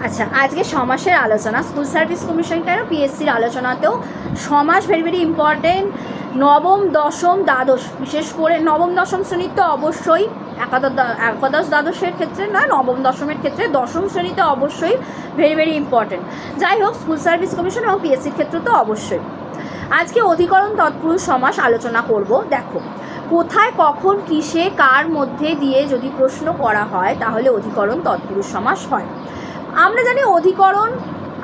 আচ্ছা, আজকে সমাসের আলোচনা স্কুল সার্ভিস কমিশন কেন পিএসসির আলোচনাতেও সমাস ভেরি ভেরি ইম্পর্টেন্ট। নবম দশম দ্বাদশ, বিশেষ করে নবম দশম শ্রেণীর তো অবশ্যই, একাদশ দ্বাদশের ক্ষেত্রে নয়, নবম দশমের ক্ষেত্রে দশম শ্রেণীতে অবশ্যই ভেরি ভেরি ইম্পর্টেন্ট। যাই হোক, স্কুল সার্ভিস কমিশন এবং পিএসসির ক্ষেত্রে তো অবশ্যই। আজকে অধিকরণ তৎপুরুষ সমাস আলোচনা করব। দেখো, কোথায় কখন কিসে কার মধ্যে দিয়ে যদি প্রশ্ন করা হয় তাহলে অধিকরণ তৎপুরুষ সমাস হয়। আমরা জানি অধিকরণ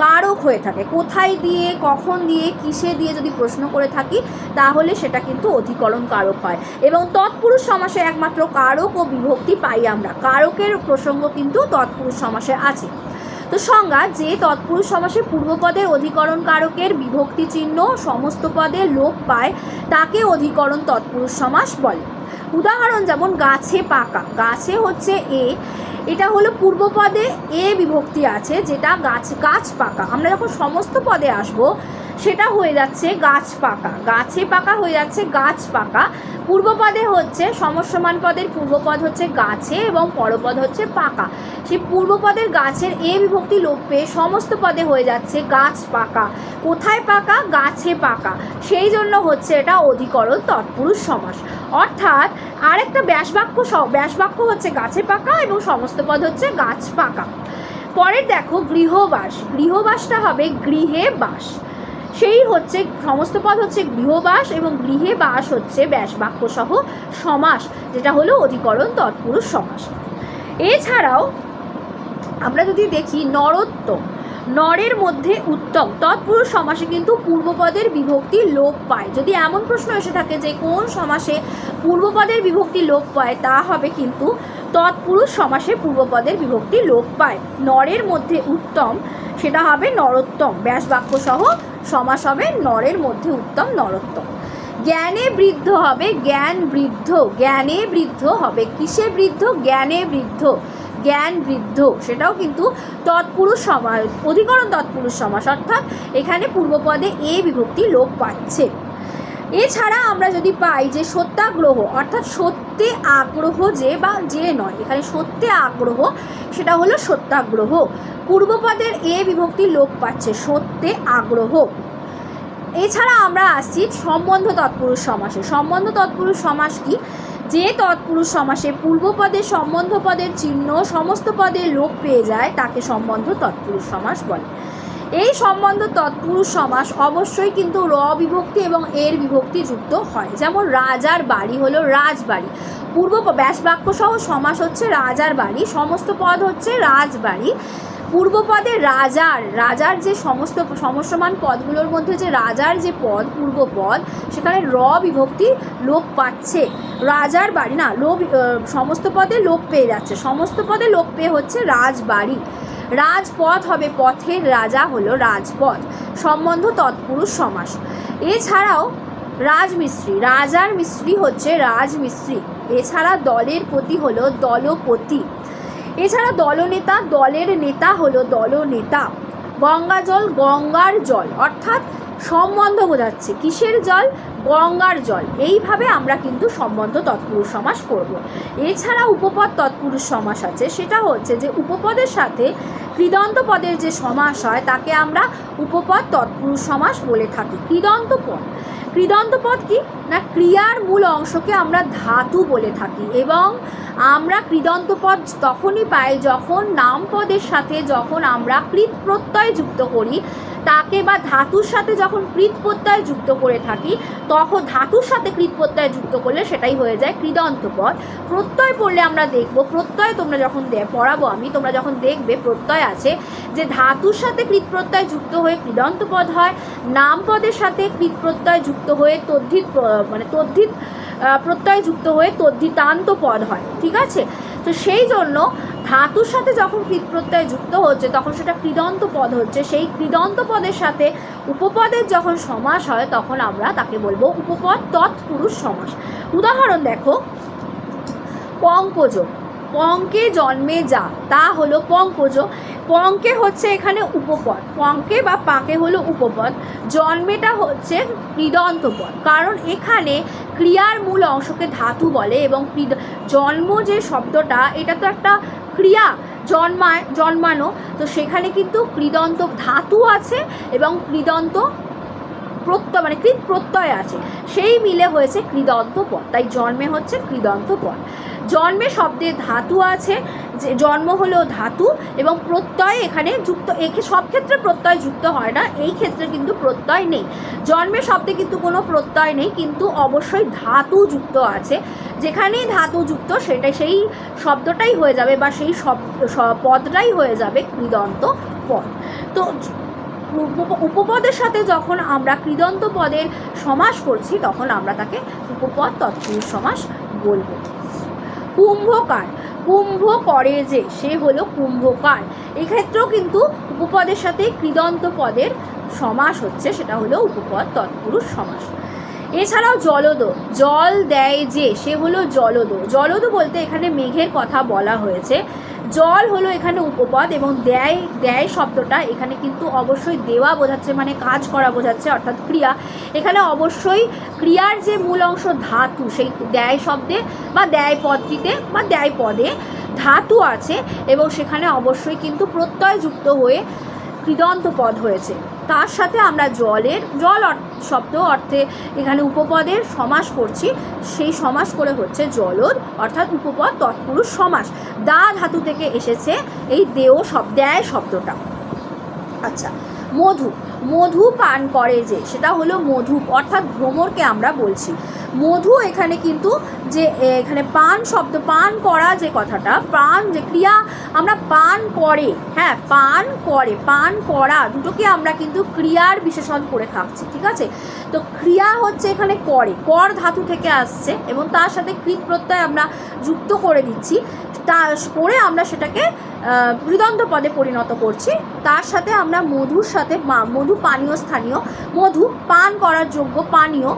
কারক হয়ে থাকে, কোথায় দিয়ে কখন দিয়ে কিসে দিয়ে যদি প্রশ্ন করে থাকি তাহলে সেটা কিন্তু অধিকরণ কারক হয়। এবং তৎপুরুষ সমাসে একমাত্র কারক ও বিভক্তি পাই আমরা, কারকের প্রসঙ্গ কিন্তু তৎপুরুষ সমাসে আছে। তো সংজ্ঞা, যে তৎপুরুষ সমাসে পূর্বপদের অধিকরণ কারকের বিভক্তি চিহ্ন সমস্ত পদে লোপ পায় তাকে অধিকরণ তৎপুরুষ সমাস বলে। উদাহরণ যেমন গাছে পাকা, গাছে হচ্ছে এটা হলো পূর্বপদে বিভক্তি আছে, যেটা গাছ পাকা। আমরা যখন সমস্ত পদে আসব সেটা হয়ে যাচ্ছে গাছ পাকা, গাছে পাকা হয়ে যাচ্ছে গাছ পাকা। পূর্বপদে হচ্ছে সমসমান পদের পূর্বপদ হচ্ছে গাছে এবং পরপদ হচ্ছে পাকা। সেই পূর্বপদের গাছের বিভক্তি লোপ পেয়ে সমস্ত পদে হয়ে যাচ্ছে গাছ পাকা। কোথায় পাকা? গাছে পাকা। সেই জন্য হচ্ছে এটা অধিকরণ তৎপুরুষ সমাস। অর্থাৎ আরেকটা ব্যাসবাক্য হচ্ছে গাছে পাকা এবং সমস্ত পদ হচ্ছে গাছ পাকা। পরের দেখো গৃহবাস, গৃহবাসটা হবে গৃহে বাস। সেই হচ্ছে সমস্ত পদ হচ্ছে গৃহবাস এবং গৃহে বাস হচ্ছে ব্যাসবাক্য সহ সমাস, যেটা হলো অধিকরণ তৎপুরুষ সমাস। এছাড়াও আমরা যদি দেখি নরোত্তম, নরের মধ্যে উত্তম, তৎপুরুষ সমাসে কিন্তু পূর্বপদের বিভক্তি লোপ পায়। যদি এমন প্রশ্ন এসে থাকে যে কোন সমাসে পূর্বপদের বিভক্তি লোপ পায়, তা হবে কিন্তু তৎপুরুষ সমাসে পূর্বপদের বিভক্তি লোপ পায়। নরের মধ্যে উত্তম, সেটা হবে নরোত্তম, ব্যাসবাক্য সহ সমাস হবে নরের মধ্যে উত্তম নরোত্তম। জ্ঞানে বৃদ্ধ হবে জ্ঞান বৃদ্ধ, জ্ঞানে বৃদ্ধ হবে কিসে বৃদ্ধ? জ্ঞানে বৃদ্ধ, জ্ঞান বৃদ্ধ, সেটাও কিন্তু তৎপুরুষ সমাস, অধিকরণ তৎপুরুষ সমাস। অর্থাৎ এখানে পূর্বপদে বিভক্তি লোপ পাচ্ছে। এছাড়া আমরা যদি পাই যে সত্যাগ্রহ, অর্থাৎ সত্যে আগ্রহ যে নয়, এখানে সত্যে আগ্রহ, সেটা হলো সত্যাগ্রহ। পূর্বপদের বিভক্তি লোপ পাচ্ছে, সত্যে আগ্রহ। এছাড়া আমরা আসছি সম্বন্ধ তৎপুরুষ সমাসে। সম্বন্ধ তৎপুরুষ সমাস কি? যে তৎপুরুষ সমাসে পূর্বপদের সম্বন্ধ পদের চিহ্ন সমস্ত পদে লোপ পেয়ে যায় তাকে সম্বন্ধ তৎপুরুষ সমাস বলে। এই সম্বন্ধ তৎপুরুষ সমাস অবশ্যই কিন্তু বিভক্তি এবং বিভক্তি যুক্ত হয়। যেমন রাজার বাড়ি হলো রাজবাড়ি, ব্যাসবাক্য সহ সমাস হচ্ছে রাজার বাড়ি, সমস্ত পদ হচ্ছে রাজবাড়ি। পূর্বপদে রাজার যে সমস্ত সমসমান পদগুলোর মধ্যে যে রাজার যে পদ পূর্বপদ, সেখানে বিভক্তি লোপ পাচ্ছে। রাজার বাড়ি না, সমস্ত পদে লোপ পেয়ে যাচ্ছে, সমস্ত পদে লোপ পেয়ে হচ্ছে রাজবাড়ি। রাজপথ হবে পথের রাজা হলো রাজপথ, সম্বন্ধ তৎপুরুষ সমাস। এছাড়াও রাজমিস্ত্রি, রাজার মিস্ত্রি হচ্ছে রাজমিস্ত্রি। এছাড়া দলের পতি হলো দলপতি। এছাড়া দলনেতা, দলের নেতা হলো দলনেতা। গঙ্গা জল, গঙ্গার জল, অর্থাৎ সম্বন্ধ বোঝাচ্ছে কিসের জল? গঙ্গার জল। এইভাবে আমরা কিন্তু সম্বন্ধ তৎপুরুষ সমাস করব। এছাড়া উপপদ তৎপুরুষ সমাস আছে, সেটা হচ্ছে যে উপপদের সাথে কৃদন্ত পদের যে সমাস হয় তাকে আমরা উপপদ তৎপুরুষ সমাস বলে থাকি। কৃদন্ত পদ, কৃদন্ত পদ কি না, ক্রিয়ার মূল অংশকে আমরা ধাতু বলে থাকি এবং আমরা কৃদন্ত পদ তখনই পাই যখন নাম পদের সাথে যখন আমরা কৃত প্রত্যয় যুক্ত করি তাকে, বা ধাতুর সাথে যখন কৃত প্রত্যয় যুক্ত করে থাকি তখন ধাতুর সাথে কৃত প্রত্যয় যুক্ত করলে সেটাই হয়ে যায় কৃদন্ত পদ। প্রত্যয় পড়লে আমরা দেখব, প্রত্যয় তোমরা যখন পড়াবো আমি, তোমরা যখন দেখবে প্রত্যয় আছে যে ধাতুর সাথে কৃত প্রত্যয় যুক্ত হয়ে কৃদন্ত পদ হয়, নাম পদের সাথে কৃত প্রত্যয় যুক্ত হয়ে তদ্ধিত প্রত্যয় যুক্ত হয়ে তদ্ধিতান্ত পদ হয়। ঠিক আছে? তো সেই জন্য ধাতুর সাথে যখন কৃত প্রত্যয় যুক্ত হচ্ছে তখন সেটা কৃদন্ত পদ হচ্ছে। সেই কৃদন্ত পদের সাথে উপপদের যখন সমাস হয় তখন আমরা তাকে বলবো উপপদ তৎপুরুষ সমাস। উদাহরণ দেখো, পঙ্কজ, পঙ্কে জন্মে যা, তা হলো পঙ্কজ। পঙ্কে হচ্ছে এখানে উপপদ, পঙ্কে বা পাকে হলো উপপদ, জন্মেটা হচ্ছে কৃদন্ত পদ, কারণ এখানে ক্রিয়ার মূল অংশকে ধাতু বলে এবং জন্ম যে শব্দটা এটা তো একটা ক্রিয়া, জন্মানো, তো সেখানে কিন্তু কৃদন্ত ধাতু আছে এবং কৃদন্ত প্রত্যয় মানে কৃত প্রত্যয় আছে, সেই মিলে হয়েছে কৃদন্ত পদ। তাই জন্মে হচ্ছে কৃদন্ত পদ। জন্মে শব্দে ধাতু আছে, যে জন্ম হলো ধাতু এবং প্রত্যয় এখানে যুক্ত, সব ক্ষেত্রে প্রত্যয় যুক্ত হয় না, এই ক্ষেত্রে কিন্তু প্রত্যয় নেই। জন্মে শব্দে কিন্তু কোনো প্রত্যয় নেই, কিন্তু অবশ্যই ধাতু যুক্ত আছে। যেখানেই ধাতু যুক্ত সেই শব্দটাই হয়ে যাবে বা সেই পদটাই হয়ে যাবে কৃদন্ত পদ। তো উপপদের সাথে যখন আমরা কৃদন্ত পদের সমাস করছি তখন আমরা তাকে উপপদ তৎপুরুষ সমাস বলবো। কুম্ভকার, কুম্ভ করে যে, সে হলো কুম্ভকার। এক্ষেত্রেও কিন্তু উপপদের সাথে কৃদন্ত পদের সমাস হচ্ছে, সেটা হলো উপপদ তৎপুরুষ সমাস। এছাড়াও জলদ, জল দেয় যে, সে হলো জলদ। জলদ বলতে এখানে মেঘের কথা বলা হয়েছে। জল হলো এখানে উপপদ এবং দেয় শব্দটা এখানে কিন্তু অবশ্যই দেওয়া বোঝাচ্ছে, মানে কাজ করা বোঝাচ্ছে, অর্থাৎ ক্রিয়া। এখানে অবশ্যই ক্রিয়ার যে মূল অংশ ধাতু, সেই দেয় শব্দে বা দেয় পদটিতে বা দেয় পদে ধাতু আছে এবং সেখানে অবশ্যই কিন্তু প্রত্যয় যুক্ত হয়ে কৃদন্ত পদ হয়েছে। তার সাথে আমরা জল শব্দ অর্থে এখানে উপপদের সমাস করছি, সেই সমাস করে হচ্ছে জলদ, অর্থাৎ উপপদ তৎপুরুষ সমাস। দা ধাতু থেকে এসেছে এই দেয় শব্দটা। আচ্ছা, মধু, মধু পান করে যে, সেটা হলো মধু, অর্থাৎ ভ্রমরকে আমরা বলছি। মধু এখানে কিন্তু যে এখানে পান শব্দ, পান করা যে কথাটা, পান যে ক্রিয়া, আমরা পান করে, হ্যাঁ পান করে, পান করা দুটোকে আমরা কিন্তু ক্রিয়ার বিশেষণ করে থাকছি, ঠিক আছে। তো ক্রিয়া হচ্ছে এখানে করে, কর ধাতু থেকে আসছে এবং তার সাথে কৃত প্রত্যয় আমরা যুক্ত করে দিচ্ছি, তা করে আমরা সেটাকে কৃদন্ত পদে পরিণত করছি। তার সাথে আমরা মধুর সাথে, মধু পানীয় স্থানীয়, মধু পান করার যোগ্য পানীয়,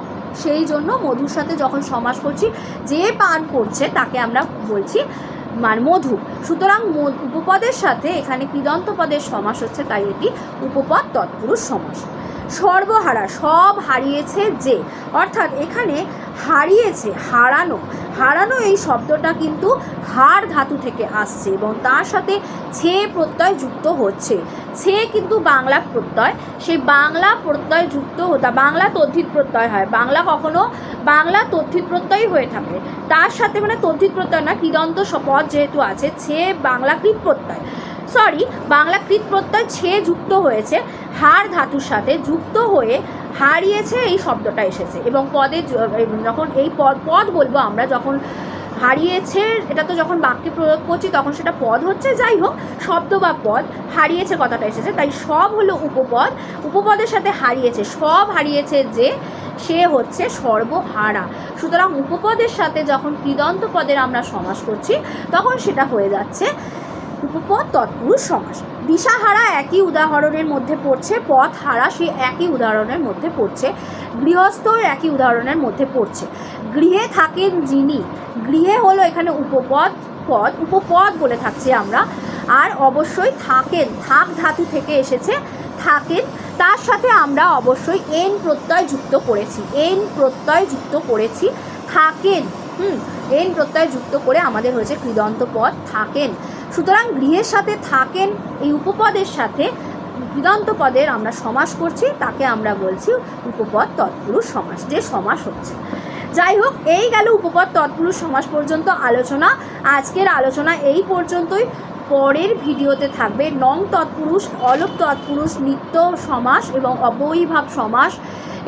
সেই জন্য মধুর সাথে যখন সমাস করছি, যে পান করছে তাকে আমরা বলছি মধু। সুতরাং উপপদের সাথে এখানে কৃদন্ত পদের সমাস হচ্ছে, তাই এটি উপপদ তৎপুরুষ সমাস। সর্বহারা, সব হারিয়েছে যে, অর্থাৎ এখানে হারিয়েছে, হারানো এই শব্দটা কিন্তু হার ধাতু থেকে আসছে এবং তার সাথে ছে প্রত্যয় যুক্ত হচ্ছে। ছে কিন্তু বাংলা প্রত্যয়, সেই বাংলা প্রত্যয় যুক্ত হতা, বাংলা তদ্ধিত প্রত্যয় হয়, বাংলা তদ্ধিত প্রত্যয় হয়ে থাকে। তার সাথে মানে তদ্ধিত প্রত্যয় না, কৃদন্ত পদ যেহেতু আছে, ছে বাংলা কৃত প্রত্যয়, বাংলা কৃত প্রত্যয় ছে যুক্ত হয়েছে, হার ধাতুর সাথে যুক্ত হয়ে হারিয়েছে এই শব্দটা এসেছে এবং পদে যখন এই পদ বলবো আমরা, যখন হারিয়েছে এটা তো যখন বাক্যে প্রয়োগ করছি তখন সেটা পদ হচ্ছে, যাই হোক শব্দ বা পদ, হারিয়েছে কথাটা এসেছে, তাই সব হলো উপপদ। উপপদের সাথে হারিয়েছে, সব হারিয়েছে যে, সে হচ্ছে সর্বহারা। সুতরাং উপপদের সাথে যখন কৃদন্ত পদের আমরা সমাস করছি তখন সেটা হয়ে যাচ্ছে উপপদ তৎপুরুষ সমাস। দিশাহারা একই উদাহরণের মধ্যে পড়ছে, পথহারা সে একই উদাহরণের মধ্যে পড়ছে, গৃহস্থ একই উদাহরণের মধ্যে পড়ছে। গৃহে থাকেন যিনি, গৃহে হলো এখানে উপপদ বলে থাকছি আমরা। আর অবশ্যই থাকেন, থাক ধাতু থেকে এসেছে থাকেন, তার সাথে আমরা অবশ্যই এন প্রত্যয় যুক্ত করেছি, থাকেন, এন প্রত্যয় যুক্ত করে আমাদের হয়েছে কৃদন্ত পদ থাকেন। সুতরাং গৃহের সাথে থাকেন এই উপপদের সাথে কৃদন্ত পদের আমরা সমাস করছি, তাকে আমরা বলছি উপপদ তৎপুরুষ সমাস, যে সমাস হচ্ছে। যাই হোক, এই গেল উপপদ তৎপুরুষ সমাস পর্যন্ত আলোচনা। আজকের আলোচনা এই পর্যন্তই। পরের ভিডিওতে থাকবে নং তৎপুরুষ, অলপ তৎপুরুষ, নিত্য সমাস এবং অবয়ীভাব সমাস,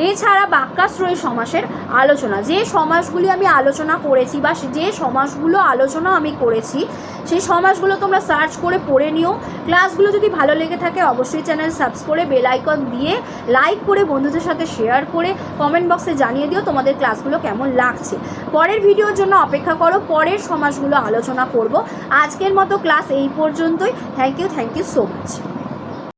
এছাড়া বাক্যাশ্রয়ী সমাসের আলোচনা। যে সমাসগুলি আমি আলোচনা করেছি বা যে সমাসগুলো আলোচনা আমি করেছি সেই সমাসগুলো তোমরা সার্চ করে পড়ে নিও। ক্লাসগুলো যদি ভালো লেগে থাকে অবশ্যই চ্যানেল সাবস্ক্রাইব করে বেল আইকন দিয়ে লাইক করে বন্ধুদের সাথে শেয়ার করে কমেন্ট বক্সে জানিয়ে দিও তোমাদের ক্লাসগুলো কেমন লাগছে। পরের ভিডিওর জন্য অপেক্ষা করো, পরের সমাসগুলো আলোচনা করব। আজকের মতো ক্লাস এই পর্যন্তই। Thank you so much.